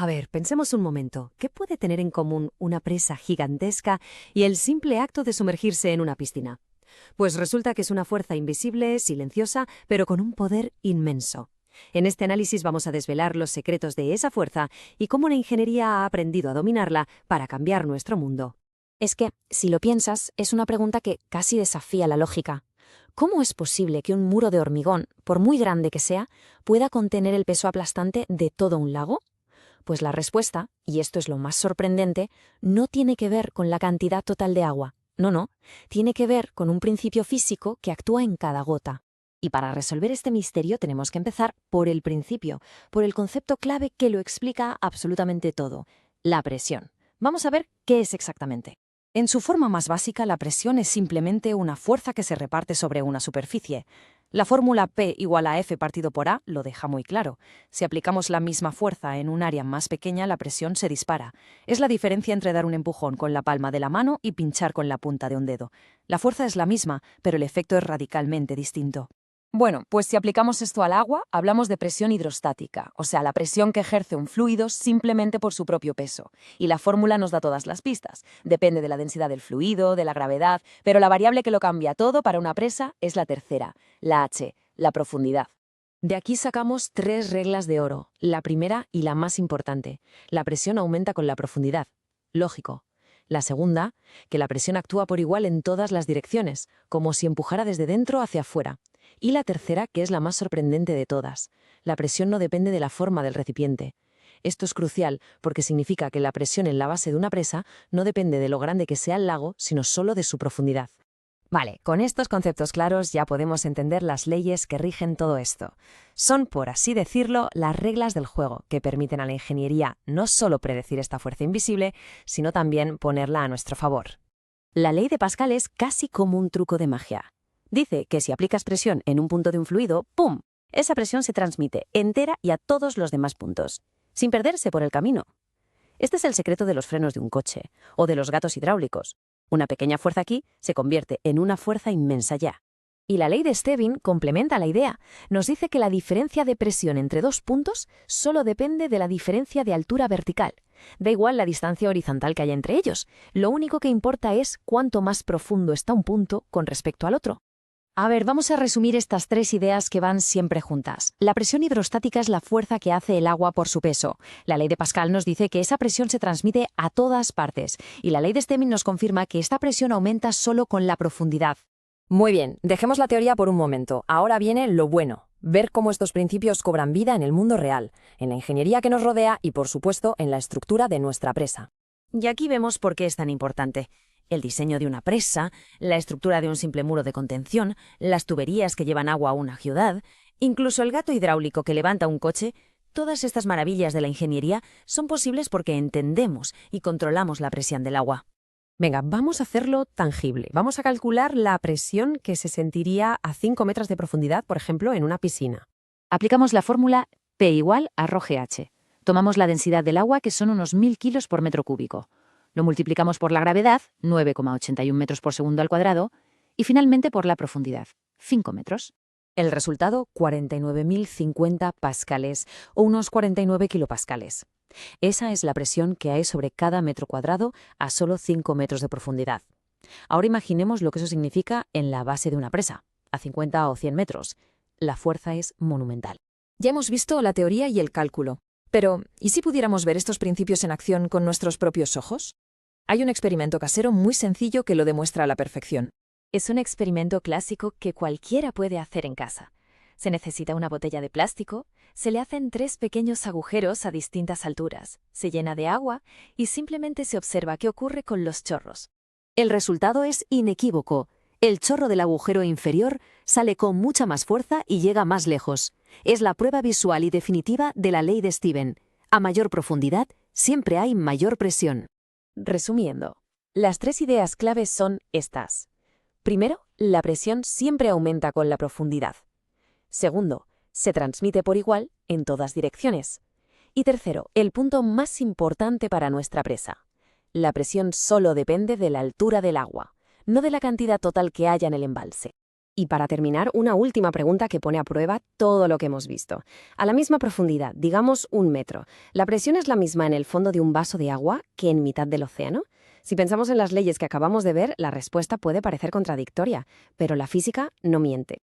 A ver, pensemos un momento. ¿Qué puede tener en común una presa gigantesca y el simple acto de sumergirse en una piscina? Pues resulta que es una fuerza invisible, silenciosa, pero con un poder inmenso. En este análisis vamos a desvelar los secretos de esa fuerza y cómo la ingeniería ha aprendido a dominarla para cambiar nuestro mundo. Es que, si lo piensas, es una pregunta que casi desafía la lógica. ¿Cómo es posible que un muro de hormigón, por muy grande que sea, pueda contener el peso aplastante de todo un lago? Pues la respuesta, y esto es lo más sorprendente, no tiene que ver con la cantidad total de agua. No, tiene que ver con un principio físico que actúa en cada gota. Y para resolver este misterio tenemos que empezar por el principio, por el concepto clave que lo explica absolutamente todo, la presión. Vamos a ver qué es exactamente. En su forma más básica, la presión es simplemente una fuerza que se reparte sobre una superficie. La fórmula P igual a F partido por A lo deja muy claro. Si aplicamos la misma fuerza en un área más pequeña, la presión se dispara. Es la diferencia entre dar un empujón con la palma de la mano y pinchar con la punta de un dedo. La fuerza es la misma, pero el efecto es radicalmente distinto. Bueno, pues si aplicamos esto al agua, hablamos de presión hidrostática, o sea, la presión que ejerce un fluido simplemente por su propio peso. Y la fórmula nos da todas las pistas. Depende de la densidad del fluido, de la gravedad, pero la variable que lo cambia todo para una presa es la tercera, la H, la profundidad. De aquí sacamos 3 reglas de oro. La primera y la más importante. La presión aumenta con la profundidad. Lógico. La segunda, que la presión actúa por igual en todas las direcciones, como si empujara desde dentro hacia afuera. Y la tercera, que es la más sorprendente de todas. La presión no depende de la forma del recipiente. Esto es crucial porque significa que la presión en la base de una presa no depende de lo grande que sea el lago, sino solo de su profundidad. Vale, con estos conceptos claros ya podemos entender las leyes que rigen todo esto. Son, por así decirlo, las reglas del juego que permiten a la ingeniería no solo predecir esta fuerza invisible, sino también ponerla a nuestro favor. La ley de Pascal es casi como un truco de magia. Dice que si aplicas presión en un punto de un fluido, ¡pum!, esa presión se transmite entera y a todos los demás puntos, sin perderse por el camino. Este es el secreto de los frenos de un coche o de los gatos hidráulicos. Una pequeña fuerza aquí se convierte en una fuerza inmensa ya. Y la ley de Stevin complementa la idea. Nos dice que la diferencia de presión entre dos puntos solo depende de la diferencia de altura vertical. Da igual la distancia horizontal que haya entre ellos. Lo único que importa es cuánto más profundo está un punto con respecto al otro. A ver, vamos a resumir estas 3 ideas que van siempre juntas. La presión hidrostática es la fuerza que hace el agua por su peso. La ley de Pascal nos dice que esa presión se transmite a todas partes. Y la ley de Stevin nos confirma que esta presión aumenta solo con la profundidad. Muy bien, dejemos la teoría por un momento. Ahora viene lo bueno. Ver cómo estos principios cobran vida en el mundo real, en la ingeniería que nos rodea y, por supuesto, en la estructura de nuestra presa. Y aquí vemos por qué es tan importante. El diseño de una presa, la estructura de un simple muro de contención, las tuberías que llevan agua a una ciudad, incluso el gato hidráulico que levanta un coche, todas estas maravillas de la ingeniería son posibles porque entendemos y controlamos la presión del agua. Venga, vamos a hacerlo tangible. Vamos a calcular la presión que se sentiría a 5 metros de profundidad, por ejemplo, en una piscina. Aplicamos la fórmula P igual a ρGH. Tomamos la densidad del agua, que son unos 1000 kilos por metro cúbico. Lo multiplicamos por la gravedad, 9,81 metros por segundo al cuadrado, y finalmente por la profundidad, 5 metros. El resultado, 49.050 pascales, o unos 49 kilopascales. Esa es la presión que hay sobre cada metro cuadrado a solo 5 metros de profundidad. Ahora imaginemos lo que eso significa en la base de una presa, a 50 o 100 metros. La fuerza es monumental. Ya hemos visto la teoría y el cálculo. Pero, ¿y si pudiéramos ver estos principios en acción con nuestros propios ojos? Hay un experimento casero muy sencillo que lo demuestra a la perfección. Es un experimento clásico que cualquiera puede hacer en casa. Se necesita una botella de plástico, se le hacen 3 pequeños agujeros a distintas alturas, se llena de agua y simplemente se observa qué ocurre con los chorros. El resultado es inequívoco. El chorro del agujero inferior sale con mucha más fuerza y llega más lejos. Es la prueba visual y definitiva de la ley de Stevin. A mayor profundidad, siempre hay mayor presión. Resumiendo, las 3 ideas claves son estas. Primero, la presión siempre aumenta con la profundidad. Segundo, se transmite por igual en todas direcciones. Y tercero, el punto más importante para nuestra presa. La presión solo depende de la altura del agua, no de la cantidad total que haya en el embalse. Y para terminar, una última pregunta que pone a prueba todo lo que hemos visto. A la misma profundidad, digamos 1 metro, ¿la presión es la misma en el fondo de un vaso de agua que en mitad del océano? Si pensamos en las leyes que acabamos de ver, la respuesta puede parecer contradictoria, pero la física no miente.